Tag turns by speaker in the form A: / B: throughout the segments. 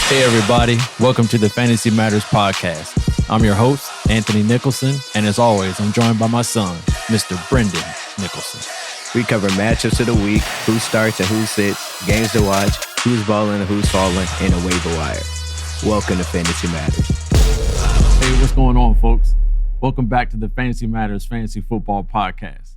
A: Hey everybody, welcome to the Fantasy Matters podcast. I'm your host, Anthony Nicholson, and as always, I'm joined by my son, Mr. Brendan Nicholson.
B: We cover matchups of the week, who starts and who sits, games to watch, who's balling and who's falling, and a waiver wire. Welcome to Fantasy Matters.
A: Hey, what's going on, folks? Welcome back to the Fantasy Matters Fantasy Football Podcast.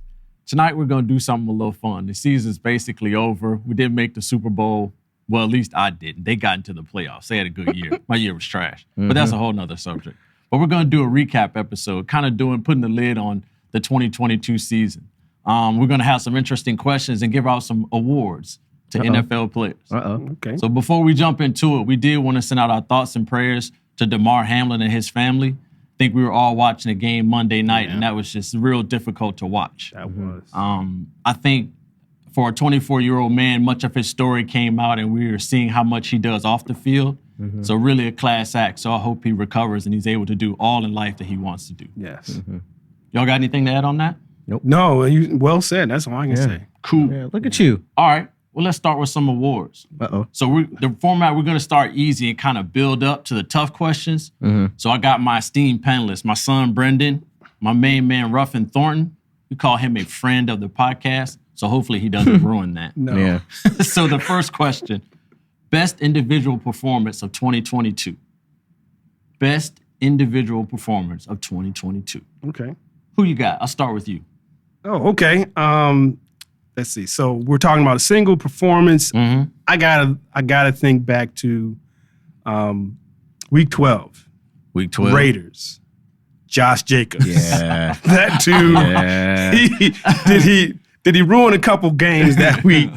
A: Tonight, we're going to do something a little fun. The season's basically over. We didn't make the Super Bowl. Well, at least I didn't. They got into the playoffs. They had a good year. My year was trash. But that's a whole nother subject. But we're going to do a recap episode, kind of putting the lid on the 2022 season. We're going to have some interesting questions and give out some awards to NFL players.
C: Okay.
A: So before we jump into it, we did want to send out our thoughts and prayers to Damar Hamlin and his family. I think we were all watching a game Monday night, and that was just real difficult to watch.
C: That was.
A: I think for a 24-year-old man, much of his story came out, and we were seeing how much he does off the field. So really a class act. So I hope he recovers and he's able to do all in life that he wants to do.
C: Yes.
A: Y'all got anything to add on that?
C: Nope. No, well said. That's all I can say.
A: Cool.
B: Yeah, look at you.
A: All right. Well, let's start with some awards. So the format, we're going to start easy and kind of build up to the tough questions. So I got my esteemed panelists, my son, Brendan, my main man, Ruffin Thornton. We call him a friend of the podcast. So hopefully he doesn't ruin that.
C: No.
B: Yeah.
A: So the first question, best individual performance of 2022. Best individual performance of 2022.
C: Okay.
A: Who you got? I'll start with you.
C: Oh, okay. Let's see. So we're talking about a single performance. I gotta think back to week 12.
A: Week 12.
C: Raiders. Josh Jacobs.
B: Yeah.
C: That dude.
B: Yeah.
C: Did he ruin a couple games that week?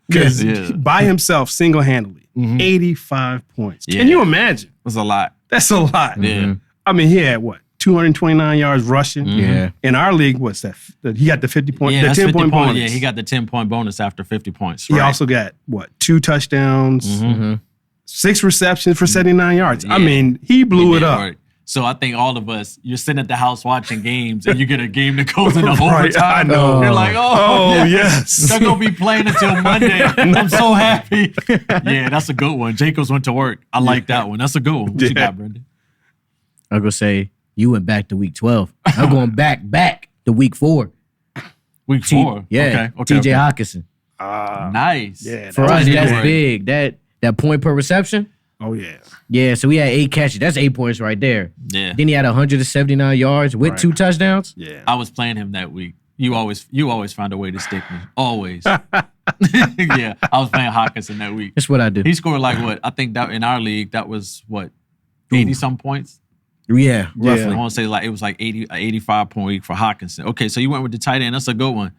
C: Because by himself, single-handedly, 85 points.
A: Yeah.
C: Can you imagine?
A: That's a lot.
C: That's a lot.
A: Yeah.
C: I mean, he had what? 229 yards rushing.
B: Yeah.
C: In our league, what's that? He got the 50 point,
A: Yeah,
C: the
A: that's
C: 10-point bonus.
A: Yeah, he got the 10-point bonus after 50 points.
C: He
A: Right.
C: also got, 2 touchdowns, 6 receptions for 79 yards.
A: Yeah.
C: I mean, he blew it up.
A: Right. So I think all of us, you're sitting at the house watching games and you get a game that goes into
C: Right,
A: overtime.
C: I know.
A: You're like,
C: Yes.
A: They're going to be playing until Monday. I'm so happy. Yeah, that's a good one. Jacobs went to work. I like that one. That's a good one. What you got, Brendan?
B: I'm going to say you went back to week 12. I'm going back to week 4.
A: Week 4?
B: Yeah.
A: Okay.
B: TJ Hawkinson.
A: Nice.
C: Yeah.
B: For us, that's
A: right.
B: big. That point per reception.
C: Oh, yeah.
B: Yeah, so we had 8 catches. That's 8 points right there.
A: Yeah.
B: Then he had 179 yards with 2 touchdowns.
C: Yeah.
A: I was playing him that week. You always find a way to stick me. Always. Yeah, I was playing Hawkinson that week.
B: That's what I do.
A: He scored like what? I think that in our league, that was what? 80-some points?
B: Yeah, roughly.
A: I want to say it was like 85-point week for Hawkinson. Okay, so you went with the tight end. That's a good one.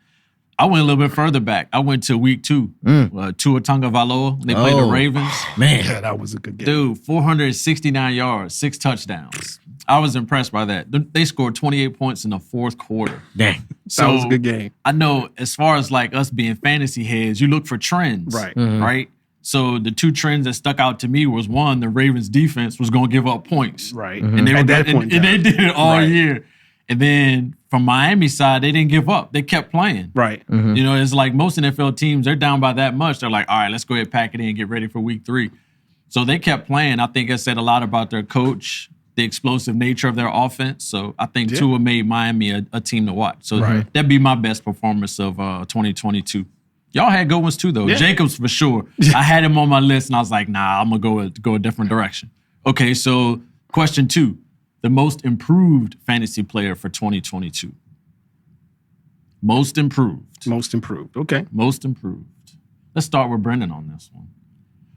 A: I went a little bit further back. I went to week 2. Tua Tagovailoa. They played the Ravens.
B: Man.
C: Yeah, that was a good game.
A: Dude, 469 yards, 6 touchdowns. I was impressed by that. They scored 28 points in the fourth quarter.
B: Dang.
C: That was a good game.
A: I know as far as like us being fantasy heads, you look for trends.
C: Right.
A: Right? So the 2 trends that stuck out to me was, one, the Ravens defense was going to give up points.
C: Right.
A: And they were
C: At that point in
A: and they
C: time.
A: did it all
C: Right.
A: year. And then from Miami's side, they didn't give up. They kept playing.
C: Right.
A: You know, it's like most NFL teams, they're down by that much. They're like, all right, let's go ahead, pack it in, get ready for week 3. So they kept playing. I think it said a lot about their coach, the explosive nature of their offense. So I think Tua made Miami a team to watch. So that'd be my best performance of 2022. Y'all had good ones too, though.
C: Yeah.
A: Jacobs for sure. I had him on my list, and I was like, nah, I'm going to go a different direction. Okay, so question 2. The most improved fantasy player for 2022. Most improved.
C: Most improved. Okay.
A: Most improved. Let's start with Brendan on this one.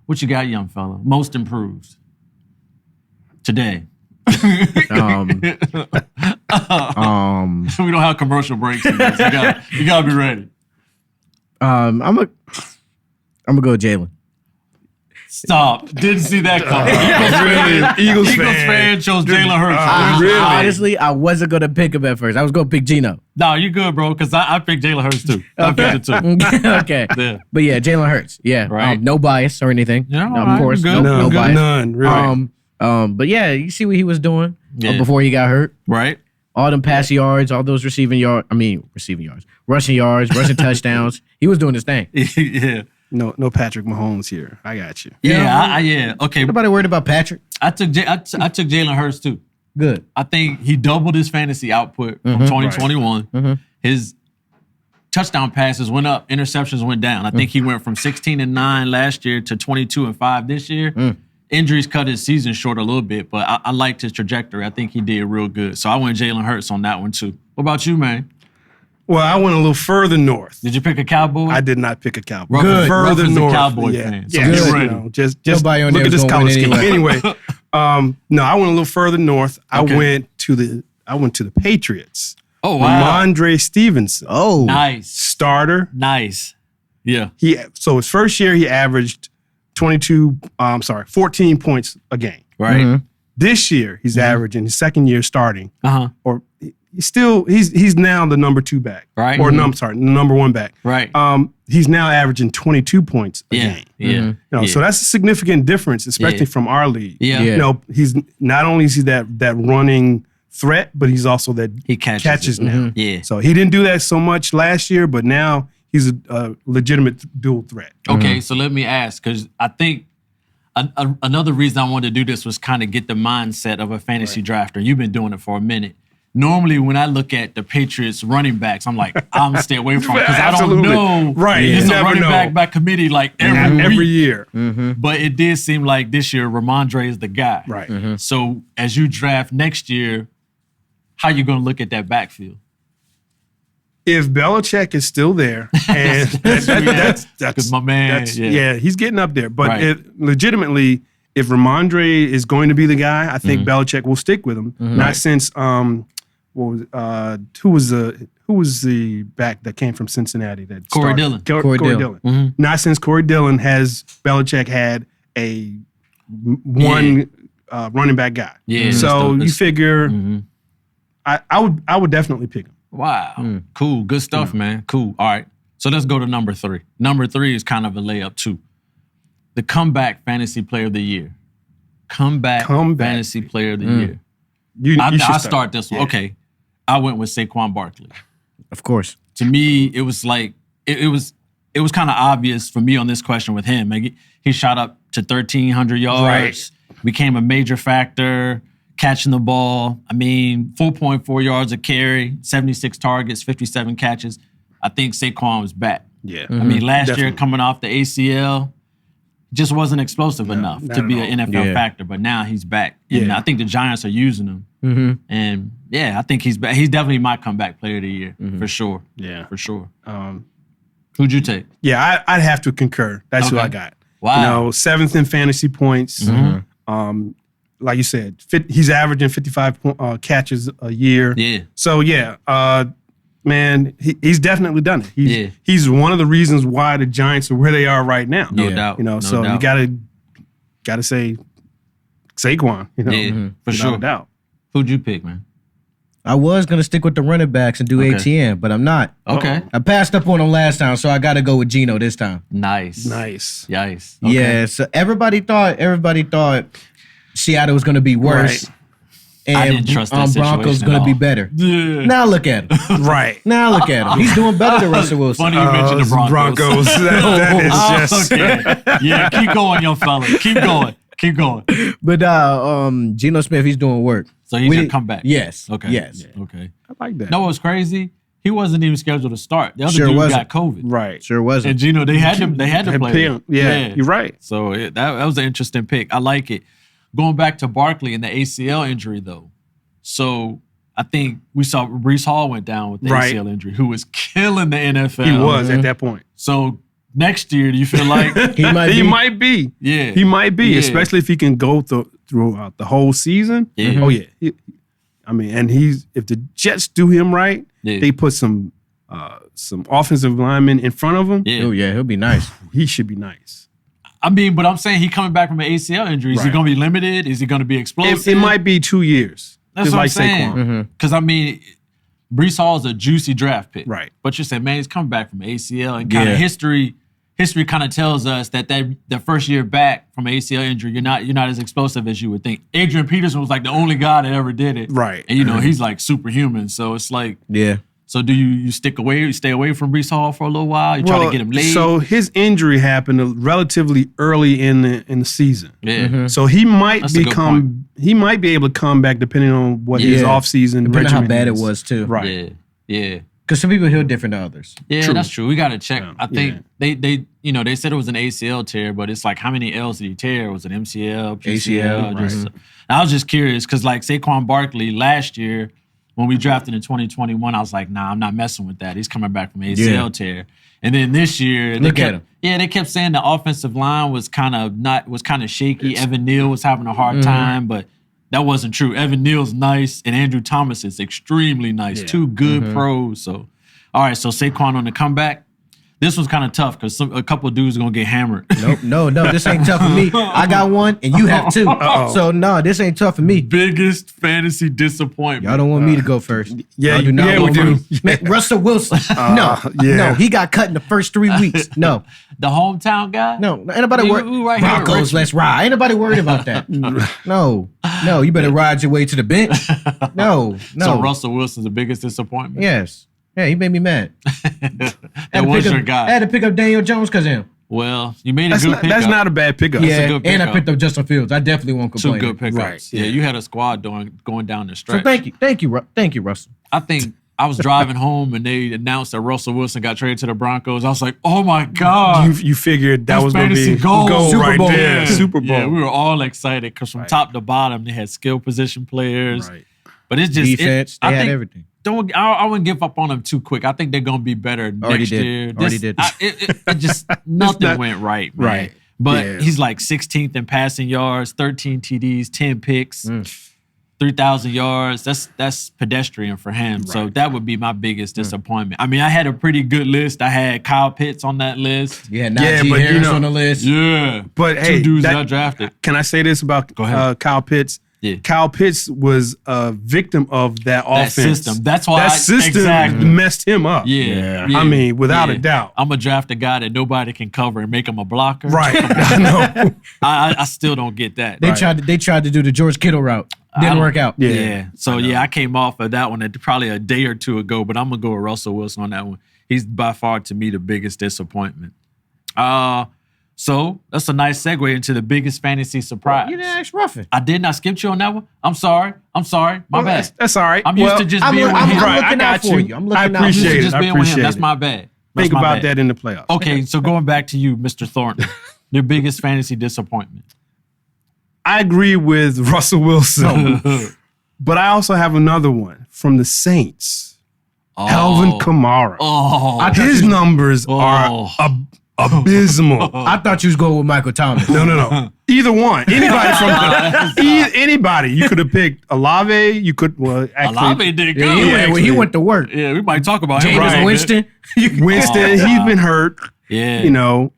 A: What you got, young fella? Most improved. Today.
B: Um,
A: We don't have commercial breaks in this. You gotta be ready.
B: I'm gonna go Jalen.
A: Stop. Didn't see that coming.
C: Eagles
A: Eagles fan chose Jalen Hurts.
C: Really?
B: Honestly, I wasn't gonna pick him at first. I was gonna pick Geno.
A: No, you good, bro, because I picked Jalen Hurts too. I picked it too.
B: Okay.
A: Yeah.
B: But yeah, Jalen Hurts. Yeah.
A: Right.
B: No bias or anything.
A: Yeah,
B: No,
A: all
B: of
A: right,
B: course.
A: good.
B: No
C: None.
B: bias.
C: None. Really.
B: But yeah, you see what he was doing
A: Yeah.
B: before he got hurt.
A: Right?
B: All them passing yards, all those rushing yards, rushing touchdowns. He was doing his thing.
A: Yeah.
C: No Patrick Mahomes here. I got you.
A: Yeah, okay.
B: Nobody worried about Patrick.
A: I took Jalen Hurts too.
B: Good.
A: I think he doubled his fantasy output from 2021.
B: Mm-hmm.
A: His touchdown passes went up, interceptions went down. I think he went from 16-9 last year to 22-5 this year. Injuries cut his season short a little bit, but I liked his trajectory. I think he did real good. So I went Jalen Hurts on that one too. What about you, man?
C: Well, I went a little further north.
A: Did you pick a Cowboy?
C: I did not pick a Cowboy.
B: Good.
C: Further
A: Ruff is
C: north.
A: a Cowboy
C: yeah.
A: fan. So
C: Yeah,
A: get
C: just,
A: ready.
C: you know, just
B: Nobody on
C: look
B: there
C: at
B: is
C: this
B: gonna
C: color
B: win
C: scheme.
B: anyway.
C: Anyway, no, I went a little further north. I
A: Okay.
C: went to the Patriots.
A: Oh, wow.
C: Ramondre Stevenson.
B: Oh.
A: Nice.
C: Starter.
A: Nice. Yeah.
C: So his first year he averaged 14 points a game.
A: Right.
B: Mm-hmm.
C: This year he's averaging his second year starting, or he's now the number 2 back,
A: Right.
C: Or number 1 back,
A: Right.
C: He's now averaging 22 points a game.
A: Yeah.
C: So that's a significant difference, especially from our league.
A: Yeah.
B: Yeah.
C: You know, he's not only is he that running threat, but he's also that
A: He catches it.
C: now.
A: Yeah.
C: So he didn't do that so much last year, but now he's a legitimate dual threat.
A: Okay, so let me ask, because I think another reason I wanted to do this was kind of get the mindset of a fantasy drafter. You've been doing it for a minute. Normally, when I look at the Patriots running backs, I'm like, I'm gonna stay away from it because I don't
C: Absolutely.
A: know.
C: Right,
A: It's
C: you
A: a
C: never
A: running
C: know.
A: back by committee like every week.
C: year.
A: But it did seem like this year Ramondre is the guy.
C: Right.
A: So as you draft next year, how you gonna look at that backfield?
C: If Belichick is still there, and that's
A: 'Cause my man, yeah.
C: he's getting up there. But
A: Right.
C: legitimately, if Ramondre is going to be the guy, I think Belichick will stick with him. Not since who was the back that came from Cincinnati that
A: Corey
C: started?
A: Dillon.
C: Corey
B: Corey
C: Dillon. Not since Corey Dillon has Belichick had a one running back guy.
A: Yeah.
C: So you
A: It's-
C: figure, I would definitely pick him.
A: Wow. Cool. Good stuff, man. Cool. All right. So let's go to number 3. Number 3 is kind of a layup, too. The comeback fantasy player of the year. Comeback. Fantasy player of the year.
C: You should
A: I'll start this one.
C: Yeah.
A: Okay. I went with Saquon Barkley.
B: Of course.
A: To me, it was like, it was kind of obvious for me on this question with him. Like, he shot up to 1,300 yards,
C: Right.
A: became a major factor, catching the ball. I mean, 4.4 yards a carry, 76 targets, 57 catches. I think Saquon was back.
C: Yeah.
A: I mean, last year
C: Definitely.
A: coming off the ACL, just wasn't explosive enough
C: not
A: to be
C: at
A: an
C: all.
A: NFL
B: Yeah.
A: factor. But now he's back, and
C: Yeah.
A: I think the Giants are using him. And yeah, I think he's back. He's definitely my comeback player of the year for sure.
C: Yeah.
A: For sure. Who'd you take?
C: Yeah, I'd have to concur. That's who
A: Okay.
C: I got.
A: Wow.
C: You know, 7th in fantasy points. Like you said, he's averaging 55 catches a year.
A: Yeah.
C: So yeah, man, he's definitely done it. He's one of the reasons why the Giants are where they are right now.
A: No doubt.
C: You know,
A: No
C: so
A: doubt.
C: you gotta say Saquon. You know,
A: Yeah, for
C: without
A: sure.
C: a doubt.
A: Who'd you pick, man?
B: I was going to stick with the running backs and do
A: Okay.
B: ATM, but I'm not.
A: Okay.
B: I passed up on him last time, so I got to go with Geno this time.
A: Nice.
C: Nice.
A: Nice. Okay.
B: Yeah, so everybody thought Seattle was going to be worse.
C: Right.
B: And
A: I didn't trust that
B: Broncos
A: situation
B: going
A: at
B: to be
A: all.
B: better.
A: Yeah.
B: Now look at him.
C: Right.
B: Now look at him. He's doing better than Russell Wilson.
A: Funny you mentioned the Broncos.
C: That is just.
A: Okay. Yeah, keep going, young fella. Keep going. Keep going.
B: But Geno Smith, he's doing work.
A: So he's your comeback.
B: Yes.
A: Okay.
B: Yes.
A: Okay.
C: I like that.
A: No, what's crazy? He wasn't even scheduled to start. The other
B: Sure
A: dude
B: wasn't.
A: got COVID.
C: Right.
B: Sure wasn't.
A: And Gino, they had to play him.
C: Yeah, you're right.
A: So that was an interesting pick. I like it. Going back to Barkley and the ACL injury, though. So I think we saw Breece Hall went down with the
C: Right.
A: ACL injury, who was killing the NFL.
C: He was at that point.
A: So next year, do you feel like
B: He might
C: He
B: be.
C: might be.
A: Yeah.
C: He might be,
A: Yeah.
C: especially if he can go throughout the whole season.
A: Yeah.
C: Oh yeah. And if the Jets do him right,
A: Yeah.
C: they put some offensive linemen in front of him.
A: Yeah.
B: Oh, yeah, he'll be nice.
C: He should be nice.
A: I mean, but I'm saying he coming back from an ACL injury. Is he
C: Right.
A: going to be limited? Is he going to be explosive?
C: It might be 2 years.
A: That's
C: just
A: what
C: like
A: I'm saying.
C: Saquon.
A: Because, I mean, Breece Hall is a juicy draft pick.
C: Right.
A: But you said, man, he's coming back from ACL. And kind of
B: Yeah.
A: history kind of tells us that the first year back from ACL injury, you're not as explosive as you would think. Adrian Peterson was like the only guy that ever did it.
C: Right.
A: And, he's like superhuman. So it's like,
B: Yeah.
A: So do you stay away from Breece Hall for a little while? You try to get him laid?
C: So his injury happened relatively early in the season.
A: Yeah.
B: Mm-hmm.
C: So he might
A: That's a good point.
C: he might be able to come back depending on what his offseason regimen
B: Depending on how bad
C: is.
B: it was too.
C: Right.
A: Yeah.
B: Because some people heal different than others.
A: Yeah,
C: True.
A: that's true. We got to check.
C: Yeah.
A: I think they said it was an ACL tear, but it's like how many L's did he tear? Was it MCL, PCL?
B: ACL,
A: I was just curious because like Saquon Barkley last year when we drafted in 2021, I was like, nah, I'm not messing with that. He's coming back from ACL tear. And then this year,
B: Look at him.
A: Yeah, they kept saying the offensive line was kind of shaky. Evan Neal was having a hard time, but that wasn't true. Evan Neal's nice, and Andrew Thomas is extremely nice.
C: Yeah.
A: Two good pros. So, all right, so Saquon on the comeback. This was kind of tough because a couple of dudes are going to get hammered.
B: No, this ain't tough for me. I got one, and you have two. So, no, this ain't tough for me.
A: Biggest fantasy disappointment.
B: Y'all don't want me to go first.
C: Yeah,
B: Y'all do not
C: we
B: want
C: do.
B: me. Man, Russell Wilson. No, he got cut in the first 3 weeks. No,
A: The hometown guy?
B: ain't nobody
A: We
B: worried.
A: right here in
B: Broncos,
A: Richmond.
B: let's ride. Ain't nobody worried about that. No, you better ride your way to the bench. No.
A: So Russell Wilson's the biggest disappointment?
B: Yes. Yeah, he made me mad.
A: That was your
B: I
A: guy.
B: had to pick up Daniel Jones because of him.
A: Well, you made a good pickup.
C: That's not a bad pickup.
B: Yeah,
A: good
B: and I
A: pickup.
B: picked up Justin Fields. I definitely won't
A: Two
B: complain.
A: good pickups.
C: Right,
A: Yeah,
C: yeah.
A: you had a squad going down the stretch.
B: So thank you, Russell.
A: I think I was driving home and they announced that Russell Wilson got traded to the Broncos. I was like, oh my God.
C: You figured that
A: That's
C: was going to
A: fantasy
C: be
A: gold.
C: gold
B: Super
C: right
B: Bowl.
C: there.
A: Yeah.
C: Super Bowl.
A: Yeah, we were all excited because from top to bottom, they had skill position players.
C: Right.
A: But it's just
B: Defense, they had everything.
A: I wouldn't give up on them too quick. I think they're gonna be better
B: Already
A: next
B: did.
A: year.
B: Already did.
A: It just nothing went right, man.
C: Right.
A: But
C: Yeah.
A: he's like 16th in passing yards, 13 TDs, 10 picks, 3,000 yards. That's pedestrian for him. So that would be my biggest disappointment. I mean, I had a pretty good list. I had Kyle Pitts on that list.
B: Yeah, Najee
C: but
B: Harris on the list.
A: Yeah.
C: But
A: Two
C: hey,
A: dudes that I drafted.
C: Can I say this about
A: Go ahead.
C: Kyle Pitts?
A: Yeah.
C: Kyle Pitts was a victim of that
A: That
C: offense.
A: system. That's why
C: that system
A: exactly.
C: messed him up.
A: Yeah.
C: I mean, without a doubt.
A: I'm gonna draft a guy that nobody can cover and make him a blocker.
C: Right. I know.
A: I still don't get that.
B: They tried to do the George Kittle route. Didn't work out.
A: Yeah. So I came off of that one probably a day or two ago, but I'm gonna go with Russell Wilson on that one. He's by far to me the biggest disappointment. So that's a nice segue into the biggest fantasy surprise.
B: You didn't ask Ruffin.
A: I didn't. I skipped you on that one. I'm sorry. My bad.
C: That's all right.
A: I'm used to just
B: I'm
A: being with
B: looking
A: him.
B: out for you. I'm looking
C: I
B: out.
A: I'm used to
C: appreciate it.
A: just
C: I
A: being with him.
C: appreciate
A: That's
C: it.
A: my bad. That's
C: Think
A: my
C: about
A: bad.
C: that in the playoffs.
A: Okay, so going back to you, Mr. Thornton, your biggest fantasy disappointment.
C: I agree with Russell Wilson, but I also have another one from the Saints. Alvin Kamara.
A: Oh,
C: His numbers are abysmal.
B: I thought you was going with Michael Thomas.
C: No. Either one. Anybody from anybody. You could have picked Olave. You could
A: Olave did good.
B: He went to work.
A: Yeah, we might talk about him.
B: James
A: right.
B: Winston.
C: Winston. He's been hurt.
A: Yeah.
C: You know.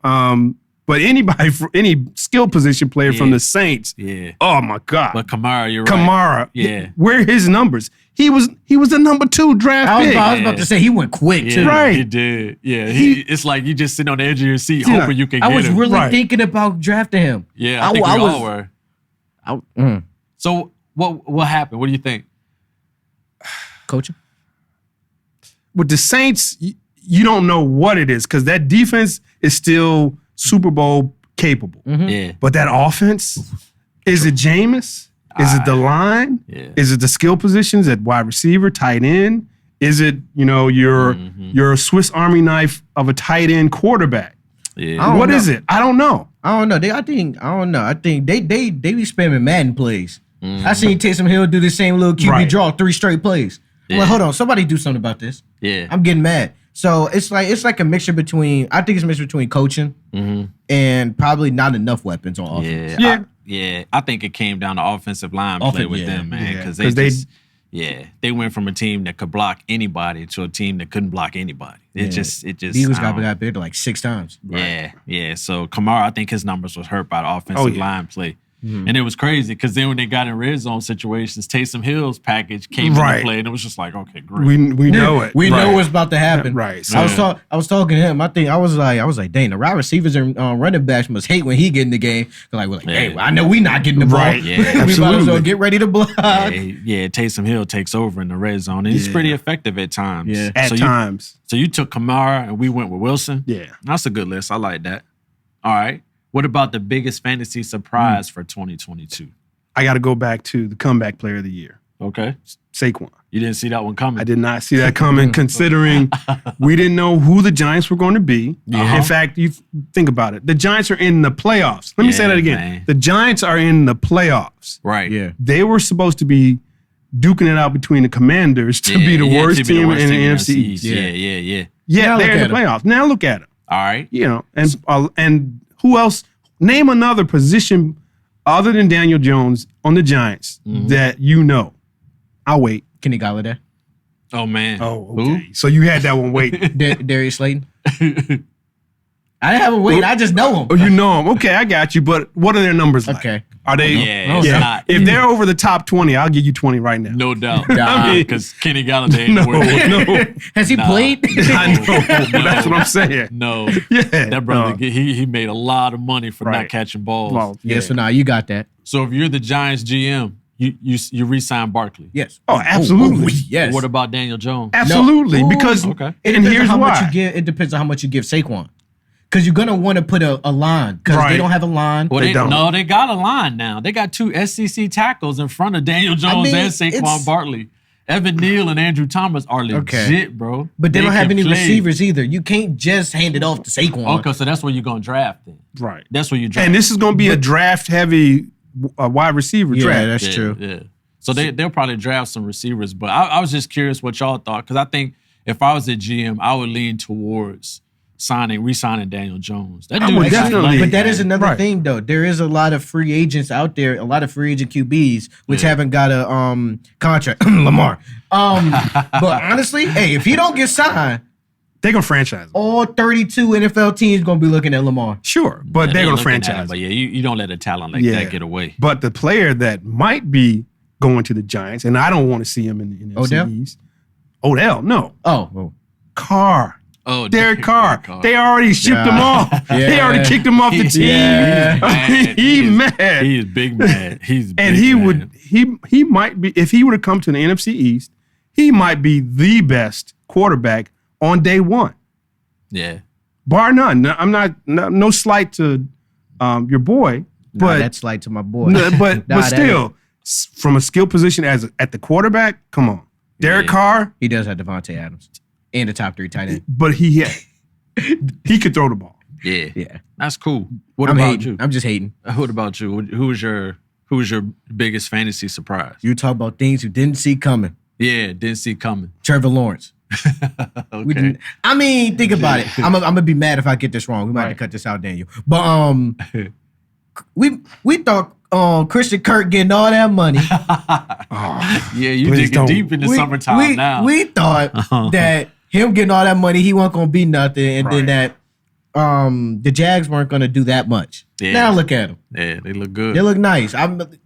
C: But anybody for any skill position player from the Saints.
A: Yeah.
C: Oh my God.
A: But Kamara, you're right.
C: Kamara.
A: Yeah.
C: Where are his numbers? He was the number 2 draft pick.
B: I was about to say he went quick too.
A: Yeah,
C: Right.
A: he did. Yeah, it's like you just sitting on the edge of your seat hoping you can get
B: I was
A: him.
B: really
C: Right.
B: thinking about drafting him.
A: Yeah, I think we all were. So what happened? What do you think?
B: Coaching.
C: With the Saints, you don't know what it is because that defense is still Super Bowl capable.
A: Yeah.
C: But that offense, is it Jameis? Is it the line?
A: Yeah.
C: Is it the skill positions at wide receiver, tight end? Is it, your Swiss Army knife of a tight end quarterback?
A: Yeah.
C: What is it? I don't know.
B: I don't know. I think they be spamming Madden plays. I seen Taysom Hill do the same little QB
C: Right.
B: draw 3 straight plays. I'm like, hold on, somebody do something about this.
A: Yeah.
B: I'm getting mad. So it's like a mixture between. I think it's a mixture between coaching and probably not enough weapons on offense.
A: I think it came down to offensive line play with them, man, because they went from a team that could block anybody to a team that couldn't block anybody. It just
B: Eagles got big like 6 times.
A: Yeah. So Kamara, I think his numbers was hurt by the offensive line play. And it was crazy because then when they got in red zone situations, Taysom Hill's package came into play, and it was just like, okay, great.
C: We know it.
D: We know what's about to happen.
C: Right.
D: So I was talking to him. I was like, dang, the wide receivers and running backs must hate when he get in the game. We're like, hey, I know we not getting the ball.
C: Right.
D: Yeah, we might as well get ready to block.
A: Yeah, Taysom Hill takes over in the red zone, and he's pretty effective at times.
D: Yeah,
C: at times.
A: So you took Kamara, and we went with Wilson.
C: Yeah,
A: that's a good list. I like that. All right. What about the biggest fantasy surprise for 2022?
C: I got to go back to the comeback player of the year.
A: Okay.
C: Saquon.
A: You didn't see that one coming?
C: I did not see that coming, considering we didn't know who the Giants were going to be. In fact, you think about it. The Giants are in the playoffs. Let me say that again. Man. The Giants are in the playoffs.
A: Right.
D: Yeah.
C: They were supposed to be duking it out between the Commanders to be the worst team in the NFC East.
A: Yeah.
C: Yeah, they're in the playoffs. Now look at them.
A: All right.
C: You know, and who else? Name another position other than Daniel Jones on the Giants that you know. I'll wait.
D: Kenny Galladay.
A: Oh, man.
C: Oh, okay. Who? So you had that one waiting.
D: Darius Slayton. I didn't have him waiting. I just know him.
C: Oh, you know him. Okay, I got you. But what are their numbers like?
D: Okay.
C: Are they?
A: Yeah.
C: If they're over the top 20, I'll give you 20 right now.
A: No doubt. Because Kenny Galladay ain't
C: no.
D: Has he played?
C: I know. But that's what I'm saying.
A: No.
C: Yeah.
A: That brother, he made a lot of money for not catching balls.
C: Well,
D: So now you got that.
A: So if you're the Giants GM, you re-sign Barkley.
D: Yes.
C: Oh, absolutely.
D: Yes.
A: What about Daniel Jones?
C: Absolutely.
D: No.
C: Because
A: and
C: here's why.
D: It depends on how much you give Saquon. Because you're going to want to put a line. Because they don't have a line.
A: Well,
C: they don't.
A: No, they got a line now. They got 2 SEC tackles in front of Daniel Jones and Saquon Barkley. Evan Neal and Andrew Thomas are legit, bro.
D: But they don't have any receivers either. You can't just hand it off to Saquon.
A: Okay, so that's where you're going to draft then.
C: Right.
A: That's where you draft.
C: And this is going to be a draft-heavy wide receiver draft.
D: Yeah, that's true.
A: Yeah. So they'll probably draft some receivers. But I was just curious what y'all thought. Because I think if I was a GM, I would lean towards re-signing Daniel Jones. That dude
C: definitely.
D: But that is another thing, though. There is a lot of free agents out there, a lot of free agent QBs, which haven't got a contract. Lamar. But honestly, hey, if he don't get signed,
C: they're going to franchise him.
D: All 32 NFL teams going to be looking at Lamar.
C: Sure, but they're going to franchise him.
A: But yeah, you don't let a talent like that get away.
C: But the player that might be going to the Giants, and I don't want to see him in the NFC East. Odell? No.
D: Oh.
C: Carr.
A: Oh,
C: Derek Carr. They already shipped him off. They already kicked him off the team. He's mad.
A: He is big mad. He's big
C: and he might be, if he were to come to the NFC East, he might be the best quarterback on day one.
A: Yeah.
C: Bar none. I'm not, no slight to your boy. But
D: that's slight to my boy.
C: But still, from a skill position at the quarterback, come on. Derek Carr.
D: He does have Devontae Adams. And the top 3 tight end.
C: But he could throw the ball.
A: Yeah. That's cool. What about you?
D: I'm just hating.
A: What about you? Who was your biggest fantasy surprise?
D: You talk about things you didn't see coming.
A: Yeah, didn't see coming.
D: Trevor Lawrence.
A: Okay.
D: Think about it. I'm gonna be mad if I get this wrong. We might have to cut this out, Daniel. But we thought Christian Kirk getting all that money.
A: Yeah, you digging deep in the summertime now.
D: We thought that him getting all that money, he wasn't gonna be nothing, and then that the Jags weren't gonna do that much. Yeah. Now look at them.
A: Yeah, they look good.
D: They look nice. The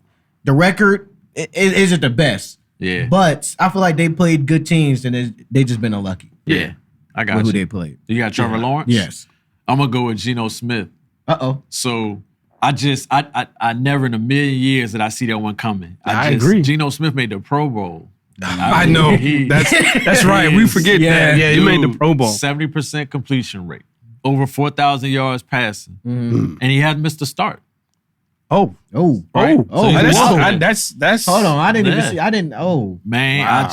D: record isn't the best.
A: Yeah,
D: but I feel like they played good teams, and they just been unlucky.
A: Yeah, I got
D: who they played.
A: You got Trevor Lawrence?
D: Yes.
A: I'm gonna go with Geno Smith. So I never in a million years did I see that one coming. I agree. Geno Smith made the Pro Bowl.
C: I know. That's right. We forget that. Yeah, he made the Pro Bowl.
A: 70% completion rate. Over 4,000 yards passing. And he hadn't missed a start.
C: Right? That's
D: hold on. I didn't even see. I didn't. Oh
A: man, wow.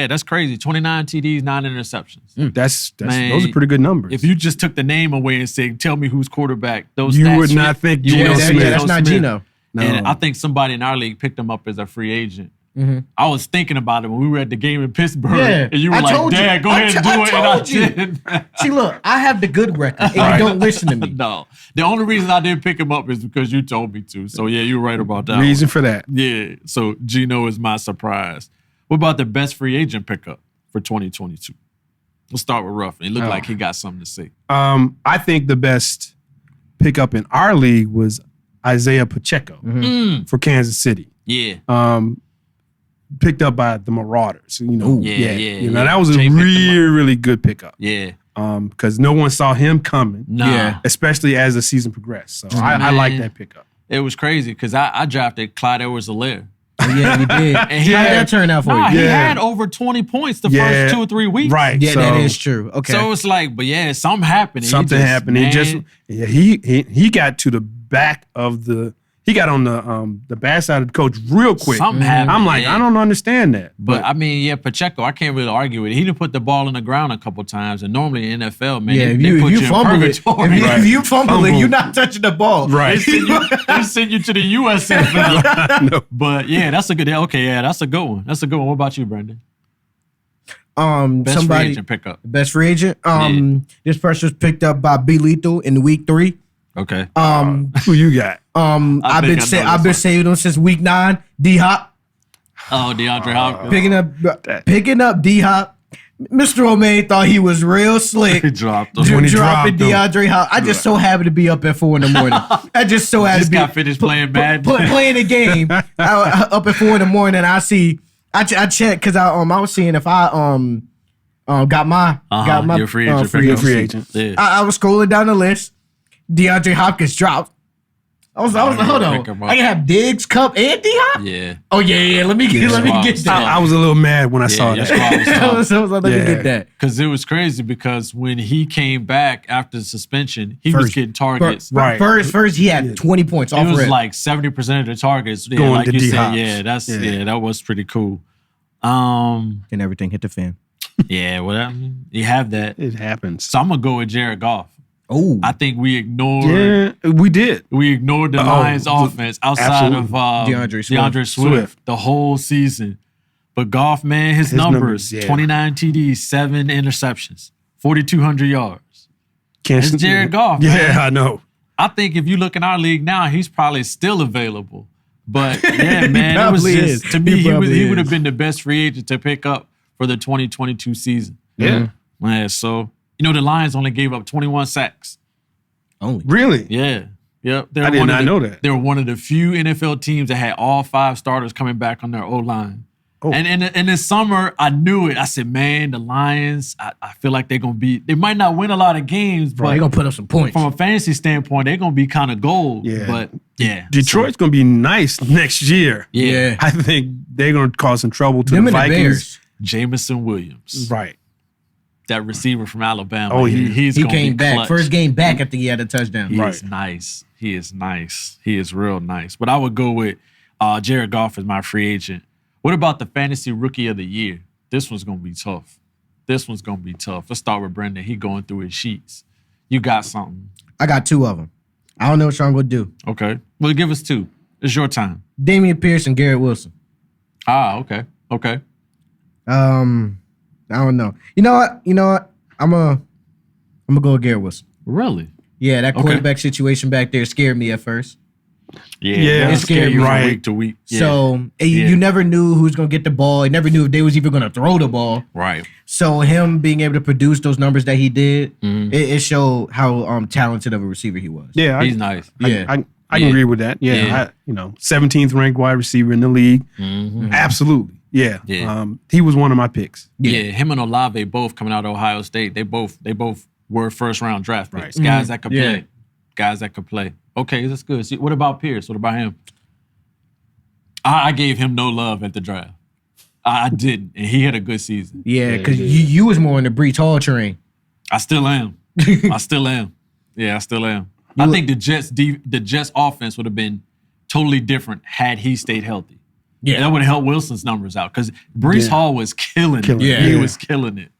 A: That's crazy. 29 TDs, 9 interceptions.
C: Those are pretty good numbers.
A: If you just took the name away and said, "Tell me who's quarterback," those
C: you
A: stats,
C: would not think Geno Smith.
D: That's not Geno.
A: No. And I think somebody in our league picked him up as a free agent. Mm-hmm. I was thinking about it when we were at the game in Pittsburgh, and you were like, "Dad, go ahead and do it." And I did.
D: See, look, I have the good record, and you don't listen to me.
A: No, the only reason I didn't pick him up is because you told me to. So yeah, you're right about that.
C: Reason for that.
A: Yeah. So Geno is my surprise. What about the best free agent pickup for 2022? Let's start with Ruff. It looked like he got something to say.
C: I think the best pickup in our league was Isaiah Pacheco for Kansas City.
A: Yeah.
C: Picked up by the Marauders. You know,
A: Ooh, yeah.
C: That was a
A: Jay
C: really good pickup.
A: Yeah.
C: Because no one saw him coming.
A: Nah.
D: Yeah.
C: Especially as the season progressed. So I like that pickup.
A: It was crazy because I drafted Clyde Edwards-Helaire.
D: Oh, yeah, you did.
A: And
D: How did that turn out for you?
A: He had over 20 points the first 2 or 3 weeks.
C: Right.
D: Yeah,
C: so,
D: that is true. Okay.
A: So it's like, but yeah, something happened.
C: Something happened. He got to the back of the. He got on the bad side of the coach real quick.
A: Something happened.
C: I'm like, I don't understand that.
A: But I mean, yeah, Pacheco, I can't really argue with it. He didn't put the ball on the ground a couple times, and normally in NFL, man,
D: yeah,
A: they put you in
D: fumble it,
A: purgatory.
D: if you fumble it, you're not touching the ball.
C: Right.
A: They send you to the USFL.
C: No.
A: But yeah, that's a good. Okay, yeah, that's a good one. That's a good one. What about you, Brendan? Best free agent pickup.
D: Best free agent. This person was picked up by B Lethal in week 3.
A: Okay.
C: Who you got?
D: I've been saving him since week 9. D Hop.
A: Oh, DeAndre Hopkins.
D: Picking up D Hop. Mr. Romaine thought he was real slick.
A: He dropped him.
C: When he
D: dropping
C: dropped
D: DeAndre Hop. I just so happy to be up at 4 in the morning. I just so happy
A: Just
D: to be
A: got finished playing bad.
D: playing a game. Up at 4 in the morning. I checked because I was seeing if I got my
A: your free agent.
C: Free agent.
A: Yeah.
D: I was scrolling down the list. DeAndre Hopkins dropped. I was like, hold on. I can have Diggs, Cup, and D Hop.
A: Yeah.
D: Oh yeah. Let me get that.
C: I was a little mad when I saw
A: your
C: that.
A: squad was tough.
D: Let me get that.
A: Because it was crazy because when he came back after the suspension, he was getting targets.
C: Right.
D: First he had 20 points off
A: It was
D: rip.
A: like 70% of the targets. Yeah,
C: Going
A: like
C: to
A: you
C: D-Hops.
A: said, that was pretty cool.
D: And everything hit the fan.
A: Yeah, well, you have that.
C: It happens.
A: So I'm gonna go with Jared Goff.
D: Oh,
A: I think we ignored
C: we did.
A: the Lions offense outside of
D: DeAndre
A: Swift the whole season. But Goff, man, his numbers, 29 TDs, 7 interceptions, 4,200 yards. It's Jared Goff.
C: Yeah,
A: man.
C: I know.
A: I think if you look in our league now, he's probably still available. But yeah, man, it was
D: probably
A: just,
D: is.
A: to me,
D: He
A: he would have
D: is.
A: been the best free agent to pick up for the 2022 season.
C: Yeah.
A: Man, so, the Lions only gave up 21 sacks.
D: only.
C: Really?
A: Yeah. Yep.
C: I did not know that.
A: They were one of the few NFL teams that had all 5 starters coming back on their O-line.
C: Oh.
A: And in the summer, I knew it. I said, man, the Lions, I feel like they're going to be, they might not win a lot of games, but
D: They're gonna put up some points.
A: from a fantasy standpoint, they're going to be kind of gold.
C: Yeah.
A: But yeah.
C: Detroit's going to be nice next year.
A: Yeah.
C: I think they're going to cause some trouble to
D: Them
C: the
D: and the
C: Vikings.
D: Bears.
A: Jamison Williams.
C: Right.
A: That receiver from Alabama.
C: Oh,
A: he's
D: He
A: going to be
D: came back.
A: clutch.
D: First game back after he had a touchdown.
A: He
C: Right.
A: is nice. He is nice. He is real nice. But I would go with Jared Goff as my free agent. What about the fantasy rookie of the year? This one's going to be tough. Let's start with Brendan. He going through his sheets. You got something.
D: I got 2 of them. I don't know what Sean gonna do.
A: Okay. Well, give us 2. It's your time.
D: Damian Pierce and Garrett Wilson.
A: Okay.
D: I don't know. You know what? I'm gonna go with Garrett Wilson.
A: Really?
D: Yeah, that quarterback situation back there scared me at first.
A: Yeah.
C: it's
A: scary
C: scary,
A: from
C: right.
A: week to week. Yeah.
D: So you never knew who was gonna get the ball. You never knew if they was even gonna throw the ball.
A: Right.
D: So him being able to produce those numbers that he did, it showed how talented of a receiver he was.
C: Yeah.
A: He's nice.
C: I can agree with that. Yeah. 17th ranked wide receiver in the league. Absolutely. Yeah. He was one of my picks.
A: Yeah. Him and Olave both coming out of Ohio State. They both were first round draft picks.
C: Right.
A: Guys that could play.
D: Yeah.
A: Guys that could play. Okay, that's good. See, what about Pierce? What about him? I gave him no love at the draft. I didn't, and he had a good season.
D: Yeah, because you was more in the Breach Hall train.
A: I still am. Yeah, I still am. I think the Jets offense would have been totally different had he stayed healthy.
D: Yeah.
A: That would have helped Wilson's numbers out because Breece Hall was killing it.
C: Yeah.
A: He was killing it.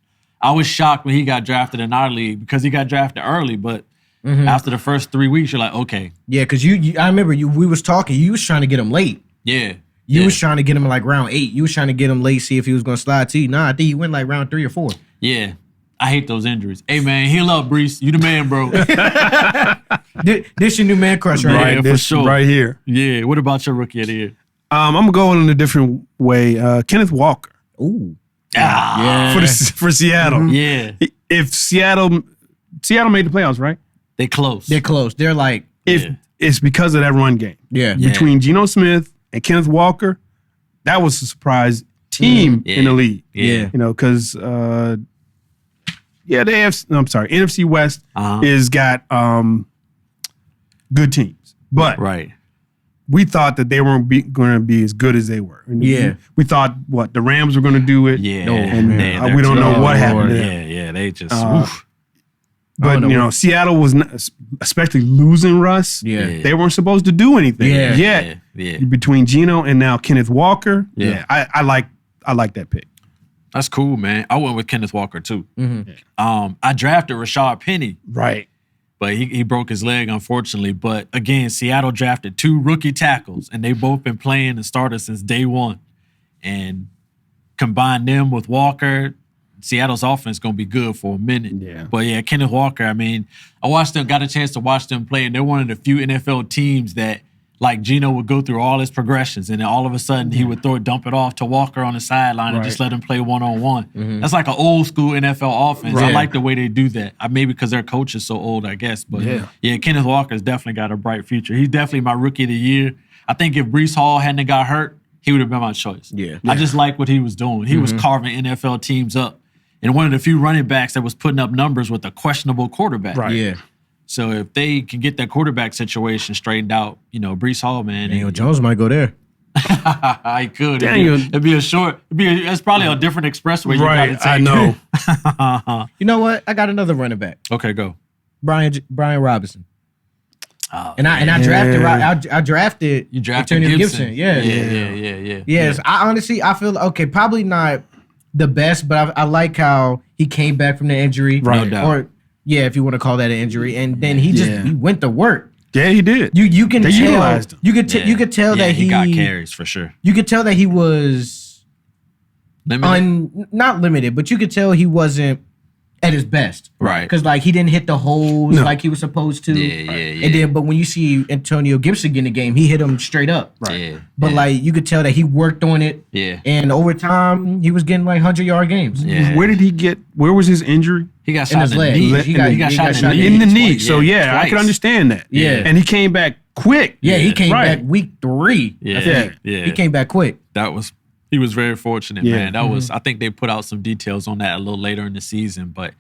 A: I was shocked when he got drafted in our league because he got drafted early, but after the first 3 weeks, you're like, okay.
D: Yeah, because I remember we was talking. You was trying to get him late.
A: Yeah.
D: You was trying to get him in like round 8. You was trying to get him late, see if he was going to slide to you. Nah, I think he went like round 3 or 4.
A: Yeah. I hate those injuries. Hey, man, heal up, Breece. You the man, bro.
D: This your new man crush, right?
A: Right.
C: Right,
A: for
C: this
A: sure.
C: right here.
A: Yeah. What about your rookie of the year?
C: I'm gonna go in a different way. Kenneth Walker
D: Ooh.
A: Yeah.
C: for Seattle.
A: Yeah.
C: If Seattle made the playoffs, right?
A: They close.
D: They're close. They're like
C: It's because of that run game.
D: Yeah.
C: Between Geno Smith and Kenneth Walker, that was a surprise team in the league.
A: Yeah.
C: Because the NFC West is got good teams, but
A: Right.
C: we thought that they weren't going to be as good as they were. And
D: Yeah.
C: we thought the Rams were going to do it.
A: Yeah.
C: and we don't know what happened. to them.
A: Yeah. They just.
C: But Seattle was not, especially losing Russ.
D: Yeah.
C: They weren't supposed to do anything.
D: Yeah.
C: Yet between Geno and now Kenneth Walker, I like that pick.
A: That's cool, man. I went with Kenneth Walker too. I drafted Rashad Penny,
C: Right.
A: but he broke his leg, unfortunately. But again, Seattle drafted 2 rookie tackles, and they both been playing and started since day one. And combine them with Walker, Seattle's offense is going to be good for a minute.
C: Yeah.
A: But yeah, Kenneth Walker, I mean, got a chance to watch them play, and they're one of the few NFL teams that, like, Geno would go through all his progressions, and then all of a sudden he would dump it off to Walker on the sideline and just let him play one-on-one. That's like an old school NFL offense. I like the way they do that. Maybe because their coach is so old, I guess. But yeah, Kenneth Walker's definitely got a bright future. He's definitely my rookie of the year. I think if Breece Hall hadn't got hurt, he would have been my choice.
D: Yeah.
A: I just like what he was doing. He was carving NFL teams up. And one of the few running backs that was putting up numbers with a questionable quarterback.
C: Right.
D: Yeah.
A: So if they can get that quarterback situation straightened out, Breece Hall, man.
D: Daniel Jones might go there.
A: I could. It'd be a short. It's probably a different expressway. You
C: Right.
A: gotta take.
C: I know.
D: You know what? I got another running back.
A: Okay, go.
D: Brian Robinson.
A: Oh,
D: And I drafted I drafted
A: you drafted
D: Antonio
A: Gibson.
D: Yeah. Yes, I feel probably not the best, but I like how he came back from the injury.
C: Right.
A: No doubt.
D: Or if you want to call that an injury, and then he went to work.
C: Yeah, he did.
D: You can
C: They
D: tell
C: utilized him.
D: you could tell that
A: he got carries for sure.
D: You could tell that he was
A: Limited.
D: not limited, but you could tell he wasn't at his best.
A: Right.
D: Because he didn't hit the holes like he was supposed to.
A: Yeah.
D: And then, but when you see Antonio Gibson get in the game, he hit him straight up.
C: Right.
A: Yeah.
D: But you could tell that he worked on it.
A: Yeah.
D: And over time, he was getting 100-yard games.
A: Yeah.
C: Where was his injury?
A: He got
D: In
A: shot
D: his
A: in the
D: leg.
A: knee.
D: He got shot
C: In the knee.
A: twice.
C: So I
A: twice.
C: can understand that.
D: Yeah.
C: And he came back quick.
D: Yeah, he came
C: Right.
D: back week 3.
A: Yeah.
D: He came back quick.
A: He was very fortunate,
C: Yeah.
A: man. That was. I think they put out some details on that a little later in the season, but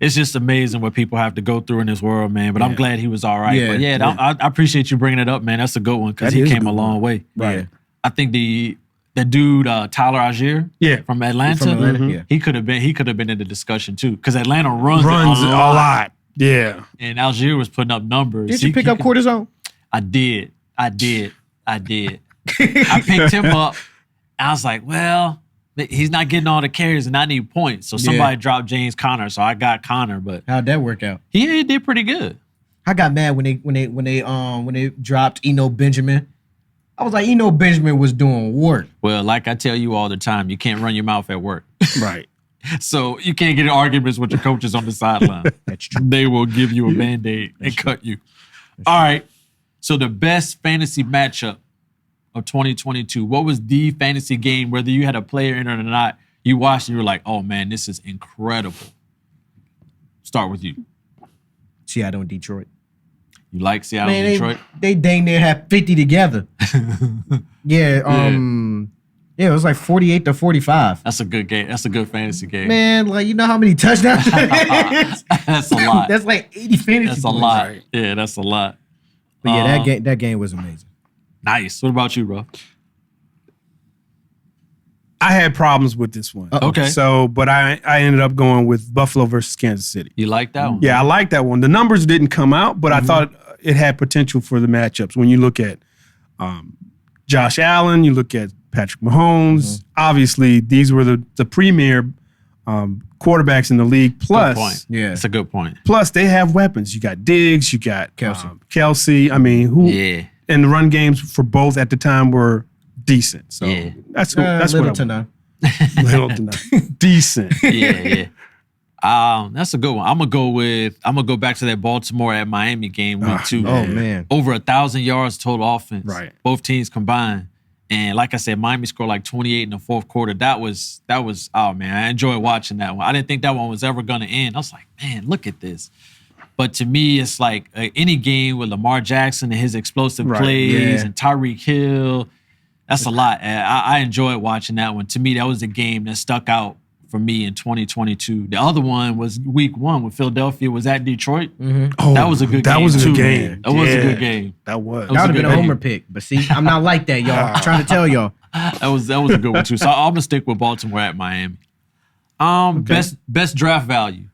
A: it's just amazing what people have to go through in this world, man. But I'm glad he was all right.
D: Yeah.
A: But I appreciate you bringing it up, man. That's a good one because
C: That
A: he
C: is a
A: came
C: good
A: a long way.
C: Right.
D: Yeah.
A: I think the dude Tyler Algier, from Atlanta, he could have been in the discussion too because Atlanta runs
C: a
A: a lot.
C: lot. Yeah.
A: And Algier was putting up numbers.
D: Did you pick up cortisone?
A: I did. I picked him up. I was like, well, he's not getting all the carries, and I need points. So somebody dropped James Conner, so I got Conner. But
D: How'd that work out?
A: he did pretty good.
D: I got mad when they dropped Eno Benjamin. I was like, Eno Benjamin was doing work.
A: Well, like I tell you all the time, you can't run your mouth at work.
C: Right.
A: So you can't get in arguments with your coaches on the sideline.
D: That's true.
A: They will give you a Band-Aid and cut you. All right. So the best fantasy matchup of 2022. What was the fantasy game, whether you had a player in it or not, you watched and you were like, oh, man, this is incredible. Start with you.
D: Seattle and Detroit.
A: You like Seattle and Detroit?
D: They dang near had 50 together. Yeah, it was like 48-45.
A: That's a good game. That's a good fantasy game.
D: Man, you know how many touchdowns that is?
A: That's a lot.
D: That's like 80 fantasy
A: That's a
D: points.
A: lot. Yeah, that's a lot.
D: But yeah, that game was amazing.
A: Nice. What about you, bro?
C: I had problems with this one.
A: Okay.
C: So, but I ended up going with Buffalo versus Kansas City.
A: You like that one?
C: Yeah, I like that one. The numbers didn't come out, but I thought it had potential for the matchups. When you look at Josh Allen, you look at Patrick Mahomes. Obviously, these were the premier quarterbacks in the league. Plus,
A: good point.
D: Yeah.
A: That's a good point.
C: Plus, they have weapons. You got Diggs, you got Kelsey. I mean,
A: Yeah.
C: and the run games for both at the time were decent. So that's
D: little
C: what
D: to none.
C: little to none. Decent.
A: Yeah. That's a good one. I'm gonna go back to that Baltimore at Miami game week 2.
D: Oh man.
A: Over 1,000 yards total offense.
C: Right.
A: Both teams combined. And like I said, Miami scored like 28 in the fourth quarter. That was oh man, I enjoyed watching that one. I didn't think that one was ever gonna end. I was like, man, look at this. But to me, it's like any game with Lamar Jackson and his explosive
C: Right,
A: plays
D: yeah.
A: and Tyreek Hill, that's a lot. I enjoyed watching that one. To me, that was a game that stuck out for me in 2022. The other one was week 1 when Philadelphia was at Detroit.
C: Oh,
A: That was a good
C: that
A: game,
C: was a
A: too.
C: good game.
A: That was a
C: Yeah,
A: good game.
C: That was.
A: That
D: That would have
A: a
D: been
A: good
D: a homer
A: game.
D: pick. But see, I'm not like that, y'all. I'm trying to tell y'all.
A: That was a good one too. So I'm gonna stick with Baltimore at Miami. Best draft value.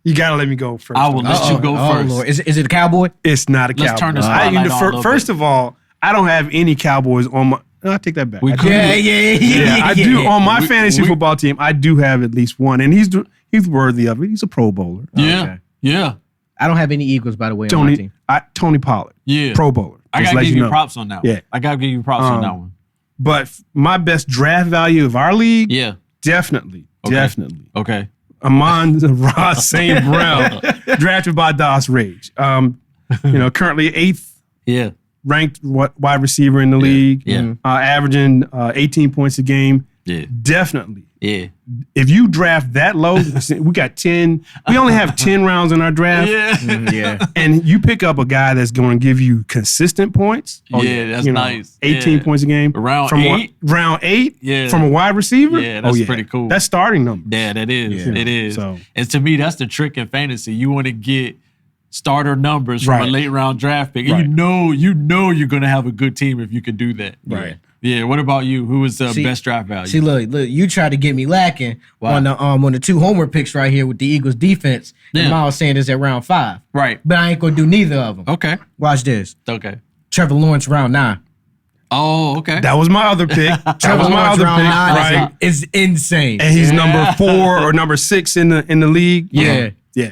C: You gotta let me go first.
A: I will let you go first.
D: Lord. Is it a Cowboy?
C: It's not a
A: Let's
C: Cowboy.
A: turn the spotlight on a little
C: First
A: bit.
C: of all, I don't have any Cowboys on my. No, I take that back.
A: We
C: I do.
A: could-
C: Yeah, I do. On my
A: We-
C: fantasy
A: we-
C: football team, I do have at least one, and he's worthy of it. He's a Pro Bowler.
A: Yeah,
D: Okay.
A: yeah,
D: I don't have any Eagles, by the way, on my team.
C: Tony Pollard.
A: yeah.
C: Pro Bowler.
A: I
C: Just
A: gotta
C: let
A: give you
C: know.
A: props on that one.
C: Yeah.
A: I gotta give you props on that one.
C: But my best draft value of our league,
A: Yeah.
C: definitely.
A: Okay.
C: Amon Ross St. Brown, drafted by DOS Rage. Currently 8th
A: Yeah.
C: ranked wide receiver in the league.
A: Yeah.
C: Averaging 18 points a game.
A: Yeah.
C: Definitely.
A: Yeah.
C: If you draft that low, we got 10. We only have 10 rounds in our draft.
A: Yeah.
D: Yeah.
C: And you pick up a guy that's going to give you consistent points.
A: Yeah, that's nice.
C: 18
A: Yeah.
C: points a game.
A: Round
C: from
A: 8?
C: Round 8?
A: Yeah.
C: From a wide receiver?
A: Yeah, that's pretty cool.
C: That's starting number.
A: Yeah, that is.
C: Yeah.
A: It is.
C: So-
A: And to me, that's the trick in fantasy. You want to get starter numbers from
C: Right.
A: a late round draft pick. And
C: Right.
A: you know you're gonna have a good team if you can do that.
C: Right.
A: Yeah. What about you? Who is the
D: See-
A: best draft value?
D: See, look, you tried to get me lacking on the 2 homer picks right here with the Eagles defense.
A: Yeah.
D: And Miles Sanders at round 5.
A: Right.
D: But I ain't gonna do neither of them.
A: Okay.
D: Watch this.
A: Okay.
D: Trevor Lawrence round 9.
A: Oh, okay.
C: That was my other pick. That
D: Trevor
C: was my
D: Lawrence
C: other
D: round
C: pick.
D: 9
C: Right.
D: is insane.
C: And he's number 4 or number 6 in the league.
D: Yeah.
C: Yeah.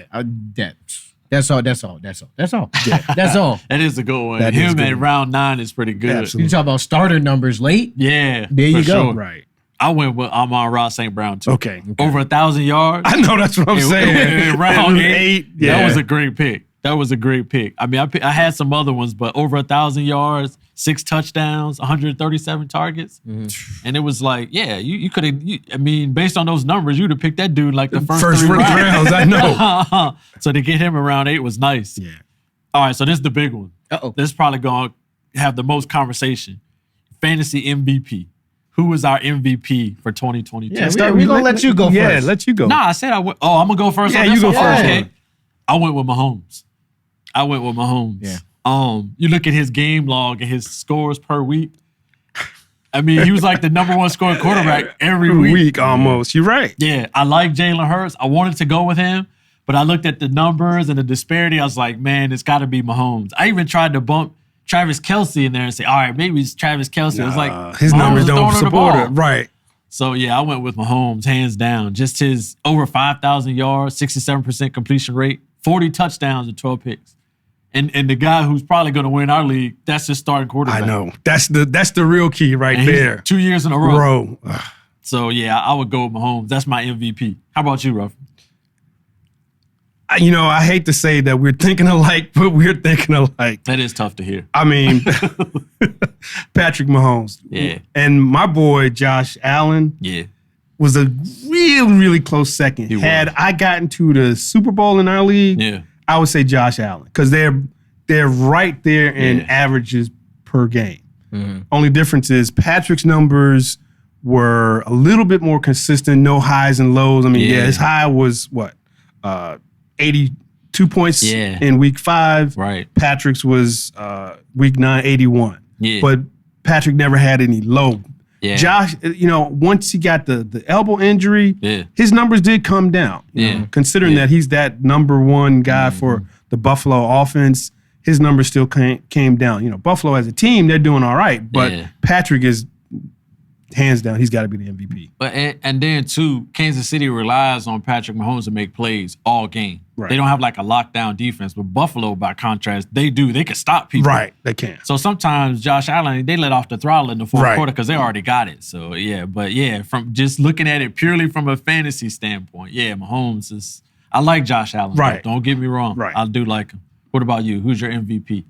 D: That's all. That's all. That's all. Yeah. That's all.
A: That is a good one.
C: That is
A: Him
C: good.
A: at round 9 is pretty good.
C: Absolutely.
D: You talk about starter numbers late.
A: Yeah.
D: There you
A: for
D: go.
A: sure.
C: Right.
A: I went with Amon Ross St. Brown too.
C: Okay.
A: Over 1,000 yards.
C: I know that's what I'm saying.
A: In round 8.
C: 8. Yeah.
A: That was a great pick. I mean, I had some other ones, but over 1,000 yards, 6 touchdowns, 137 targets. And it was like, yeah, you could have, I mean, based on those numbers, you'd have picked that dude like the first 3
C: rounds. I know.
A: So to get him around 8 was nice.
C: Yeah.
A: All right, so this is the big one.
D: Uh-oh.
A: This is probably going to have the most conversation. Fantasy MVP. Who is our MVP for 2022?
D: Yeah, we're going to let you go first.
C: Yeah, let you go.
A: Nah, I said I went. Oh, I'm gonna go first.
C: Yeah,
A: on this
C: you go
A: one?
C: first.
A: Okay. I went with Mahomes.
D: Yeah.
A: You look at his game log and his scores per week. I mean, he was like the number 1 scoring quarterback every week.
C: Almost. You're right.
A: Yeah, I like Jalen Hurts. I wanted to go with him, but I looked at the numbers and the disparity. I was like, man, it's got to be Mahomes. I even tried to bump Travis Kelce in there and say, all right, maybe it's Travis Kelce. It was like
C: his
A: Mahomes
C: numbers
A: is
C: don't
A: throwing the
C: support
A: ball.
C: it. Right.
A: So, yeah, I went with Mahomes, hands down. Just his over 5,000 yards, 67% completion rate, 40 touchdowns and 12 picks. And the guy who's probably going to win our league, that's his starting quarterback.
C: I know. That's the real key right
A: And he's
C: there.
A: 2 years in a row.
C: Bro.
A: So, yeah, I would go with Mahomes. That's my MVP. How about you, Ruff?
C: I hate to say that we're thinking alike, but we're thinking alike.
A: That is tough to hear.
C: I mean, Patrick Mahomes.
A: Yeah.
C: And my boy, Josh Allen,
A: Yeah.
C: was a really, really close second.
A: He was.
C: Had I gotten to the Super Bowl in our league,
A: Yeah.
C: I would say Josh Allen because they're right there in
A: Yeah.
C: averages per game. Only difference is Patrick's numbers were a little bit more consistent, no highs and lows. I mean,
A: Yeah.
C: his high was what? 82 points
A: Yeah.
C: in week 5.
A: Right.
C: Patrick's was week 9, 81.
A: Yeah.
C: But Patrick never had any low.
A: Yeah.
C: Josh, once he got the elbow injury,
A: Yeah.
C: his numbers did come down.
A: Yeah.
C: Considering
A: Yeah.
C: that he's that number 1 guy for the Buffalo offense, his numbers still came down. Buffalo as a team, they're doing all right, but
A: Yeah.
C: Patrick is hands down. He's got to be the MVP.
A: But and then too, Kansas City relies on Patrick Mahomes to make plays all game.
C: Right.
A: They don't have like a lockdown defense, but Buffalo, by contrast, they do. They can stop people.
C: Right, they can.
A: So sometimes Josh Allen, they let off the throttle in the fourth
C: Right.
A: quarter because they already got it. So from just looking at it purely from a fantasy standpoint, Mahomes is. I like Josh Allen.
C: Right.
A: Don't get me wrong.
C: Right.
A: I do like him. What about you? Who's your MVP?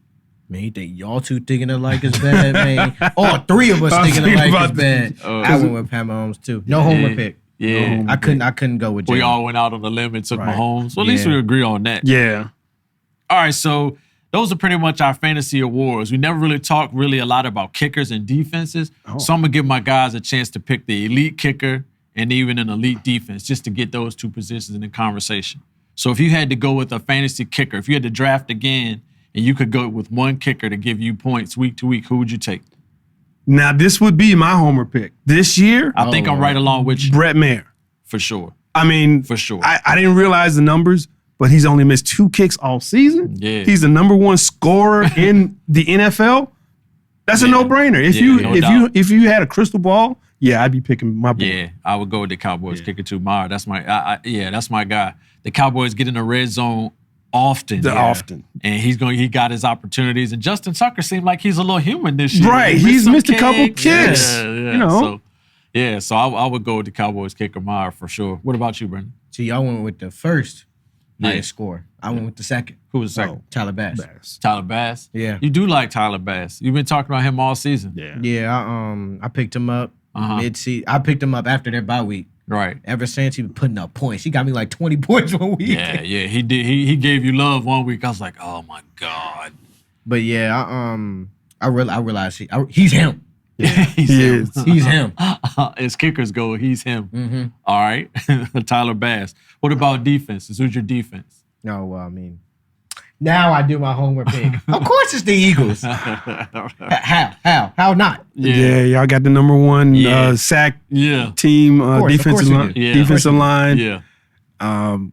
D: Man, you think y'all two thinking alike is bad, man? All 3 of us
C: I was
D: thinking
C: thinking
D: alike is
C: about
D: bad. I went with Pat Mahomes too. No homer pick.
A: Yeah.
D: I couldn't go with
A: We
D: Jalen.
A: all went out on the limb and took
C: Right.
A: Mahomes. Well, at least
D: Yeah.
A: we agree on that.
C: Yeah.
A: All right, so those are pretty much our fantasy awards. We never really talked a lot about kickers and defenses. So I'm going to give my guys a chance to pick the elite kicker and even an elite defense just to get those two positions in the conversation. So if you had to go with a fantasy kicker, if you had to draft again and you could go with one kicker to give you points week to week, who would you take?
C: Now, this would be my homer pick. This year,
A: I think I'm right along with you.
C: Brett Maher.
A: For sure.
C: I mean,
A: for sure.
C: I didn't realize the numbers, but he's only missed 2 kicks all season.
A: Yeah.
C: He's the number 1 scorer in the NFL. That's a no-brainer. If you had a crystal ball, I'd be picking my boy.
A: Yeah, I would go with the Cowboys kicker too. Maher, that's my that's my guy. The Cowboys get in the red zone often.
C: Often.
A: And he got his opportunities. And Justin Tucker seemed like he's a little human this year.
C: Right. He's missed a couple kicks.
A: Yeah. So I would go with the Cowboys kicker Maher for sure. What about you, Brendan?
D: So y'all went with the first highest score. I went with the second.
A: Who was the second?
D: Tyler Bass.
A: Tyler Bass?
D: Yeah.
A: You do like Tyler Bass. You've been talking about him all season.
D: Yeah, I picked him up mid-season. I picked him up after their bye week.
A: Right.
D: Ever since he been putting up points. He got me like 20 points one week.
A: Yeah, he did. He gave you love one week. I was like, oh my God.
D: But yeah, I realized he's him.
A: Yeah,
D: He's him.
A: As kickers go, he's him.
D: Mm-hmm.
A: All right. Tyler Bass. What about defenses? Who's your defense?
D: No, well, I mean, now I do my homework pick. Of course it's the Eagles. How not?
C: Yeah, y'all got the number 1 sack team, defensive line.
A: Yeah.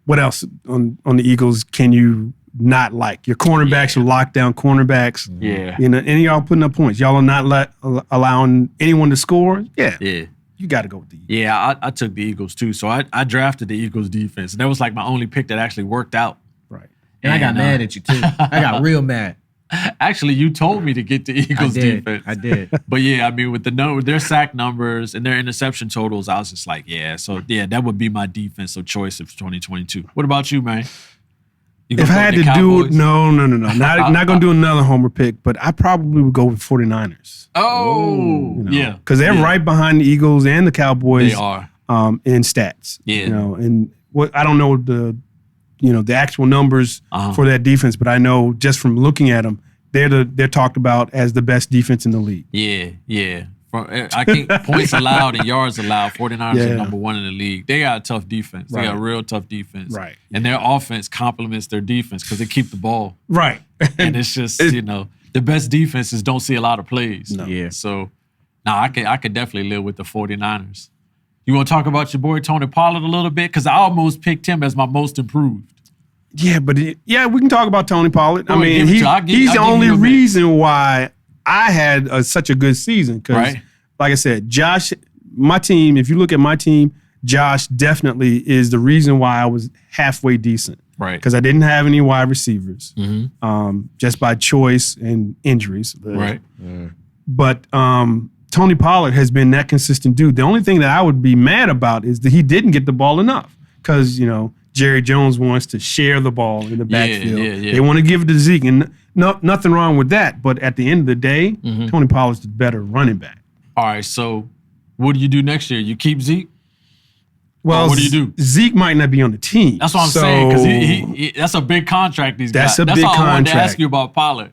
C: What else on the Eagles can you not like? Your cornerbacks are lockdown cornerbacks.
A: Yeah.
C: And y'all putting up points. Y'all are not allowing anyone to score. Yeah. You got to go with the Eagles.
A: Yeah, I took the Eagles too. So I drafted the Eagles defense. And that was like my only pick that actually worked out.
C: Right.
D: And I got mad at you too. I got real mad.
A: Actually, you told me to get the Eagles defense.
D: I did.
A: But yeah, I mean, with their sack numbers and their interception totals, I was just like, that would be my defense of choice of 2022. What about you, man?
C: If I had to do it, no. Not going to do another homer pick, but I probably would go with 49ers.
A: Oh, yeah.
C: Because they're right behind the Eagles and the Cowboys.
A: They are.
C: In stats.
A: Yeah.
C: And what I don't know the actual numbers for that defense, but I know just from looking at them, they're talked about as the best defense in the league.
A: Yeah. I think points allowed and yards allowed, 49ers are number 1 in the league. They got a tough defense. They got a real tough defense.
C: Right.
A: And their offense complements their defense because they keep the ball.
C: Right.
A: And it's just, the best defenses don't see a lot of plays.
C: No.
D: Yeah.
A: So, I could definitely live with the 49ers. You want to talk about your boy Tony Pollard a little bit? Because I almost picked him as my most improved.
C: Yeah, but we can talk about Tony Pollard.
A: I mean, he's
C: the only reason why I had such a good season. Because, like I said, Josh, my team, if you look at my team, Josh definitely is the reason why I was halfway decent.
A: Right.
C: Because I didn't have any wide receivers, just by choice and injuries.
A: Right.
C: But Tony Pollard has been that consistent dude. The only thing that I would be mad about is that he didn't get the ball enough. Because, Jerry Jones wants to share the ball in the backfield.
A: Yeah.
C: They want to give it to Zeke. And nothing wrong with that. But at the end of the day, Tony Pollard's the better running back.
A: All right, so what do you do next year? You keep Zeke?
C: Well,
A: what do you do?
C: Zeke might not be on the team.
A: That's what I'm saying, because he that's a big contract he's got.
C: That's a big
A: all I wanted
C: contract.
A: to ask you about Pollard.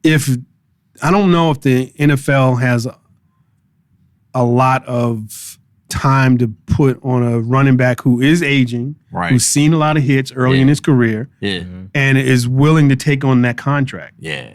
C: If I don't know if the NFL has a lot of time to put on a running back who is aging, who's seen a lot of hits early in his career, and is willing to take on that contract.
A: Yeah.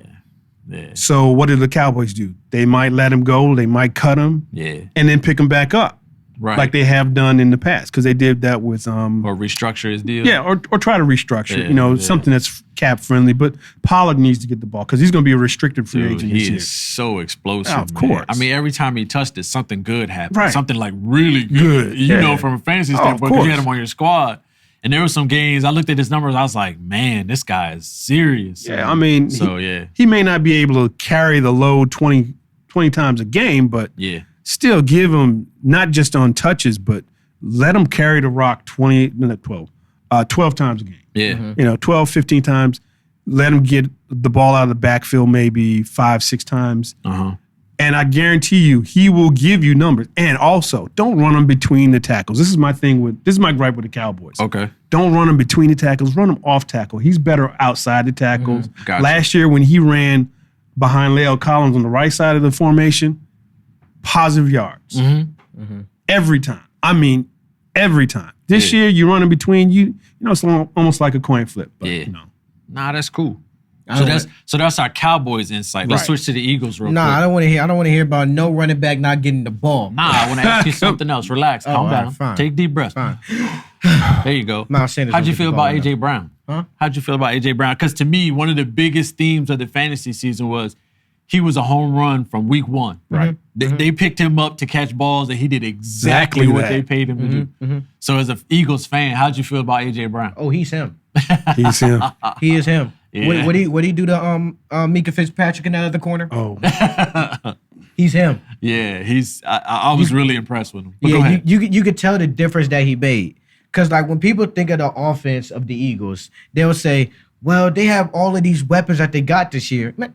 C: So what do the Cowboys do? They might let him go, they might cut him, and then pick him back up.
A: Right.
C: Like they have done in the past, because they did that with
A: or restructure his deal.
C: Yeah, or try to restructure. Something that's cap friendly. But Pollard needs to get the ball because he's going to be a restricted free agent this year.
A: He is so explosive.
C: Of course.
A: I mean, every time he touched it, something good happened.
C: Right.
A: Something like really good. You know, from a fantasy standpoint, because you had him on your squad. And there were some games, I looked at his numbers, I was like, man, this guy is serious.
C: Yeah, I mean, he may not be able to carry the load 20 times a game, but still give him, not just on touches, but let him carry the rock 12 times a game.
A: Yeah.
C: 12, 15 times. Let him get the ball out of the backfield maybe 5, 6 times. And I guarantee you, he will give you numbers. And also, don't run him between the tackles. This is my gripe with the Cowboys.
A: Okay.
C: Don't run him between the tackles. Run him off tackle. He's better outside the tackles.
A: Gotcha.
C: Last year, when he ran behind Leo Collins on the right side of the formation, positive yards. Every time. I mean, every time. This year, you run in between, you know, it's almost like a coin flip. But, you know.
A: Nah, that's cool. So that's our Cowboys insight. Let's switch to the Eagles real quick.
D: I don't want to hear about no running back not getting the ball.
A: Nah, I want to ask you something else. Relax, calm down.
D: Fine.
A: Take deep breaths.
D: Fine.
A: There you go.
D: Miles Sanders
A: How'd you
D: don't get
A: feel
D: the ball
A: about
D: enough.
A: AJ Brown?
D: Huh?
A: How'd you feel about AJ Brown? Because to me, one of the biggest themes of the fantasy season was he was a home run from week one.
C: Right.
A: They picked him up to catch balls, and he did exactly what
C: that.
A: they paid him to do. So as an Eagles fan, how'd you feel about AJ Brown?
D: Oh, he's him.
C: He's him.
D: He is him.
A: Yeah.
D: What he do to Mika Fitzpatrick in that other corner?
C: Oh.
D: He's him.
A: Yeah, I was really impressed with him. But go
D: Yeah,
A: ahead.
D: you could tell the difference that he made. Because like when people think of the offense of the Eagles, they'll say, well, they have all of these weapons that they got this year. Man,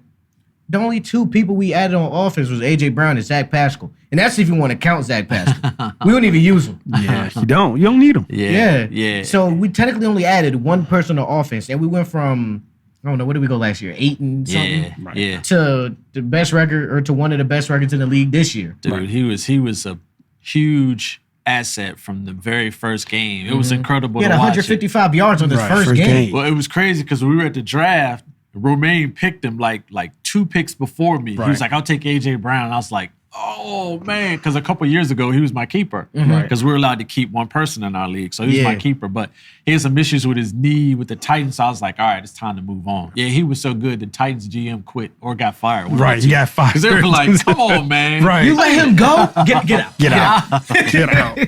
D: the only two people we added on offense was AJ Brown and Zach Pascal. And that's if you want to count Zach Pascal. We don't even use him.
C: Yeah, you don't need him.
A: Yeah.
D: So we technically only added one person on offense, and we went from, I don't know, what did we go last year? 8 and something?
A: Yeah.
D: To the best record, or to one of the best records in the league this year.
A: Dude, he was a huge asset from the very first game. It was incredible
D: He had
A: to watch.
D: 155 yards on his first game.
A: Well, it was crazy because we were at the draft. Romaine picked him like 2 picks before me. He was like, I'll take AJ Brown. And I was like, oh, man. Because a couple years ago, he was my keeper. Because we were allowed to keep one person in our league. So he was my keeper. But he had some issues with his knee, with the Titans. So I was like, all right, it's time to move on. Yeah, he was so good. The Titans GM quit or got fired.
C: Right, he got fired.
A: Because they were like, come on, man.
C: Right.
D: You let him go? Get out.
C: Get out. Get out.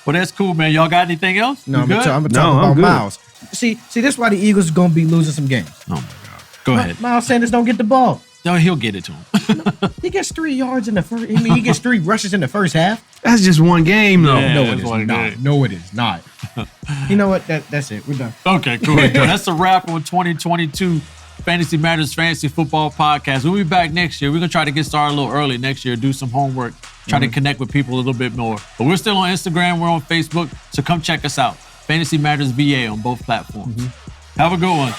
A: Well, that's cool, man. Y'all got anything else?
D: No,
A: You
D: I'm
A: good?
D: gonna
C: No,
D: talk
C: I'm
D: about
C: good.
D: Miles. See, that's why the Eagles are gonna be losing some games.
A: Oh, my God. Go ahead.
D: Miles Sanders don't get the ball.
A: No, he'll get it to him.
D: He gets 3 yards in the first. I mean, he gets 3 rushes in the first half.
C: That's just one game, though.
A: Yeah.
D: No,
A: that's
D: it is
A: what it
D: not.
A: is.
D: No, it is not. You know what? That's it. We're done.
A: Okay, cool. That's a wrap on 2022 Fantasy Matters Fantasy Football Podcast. We'll be back next year. We're going to try to get started a little early next year, do some homework, try to connect with people a little bit more. But we're still on Instagram. We're on Facebook. So come check us out. Fantasy Matters VA on both platforms. Have a good one.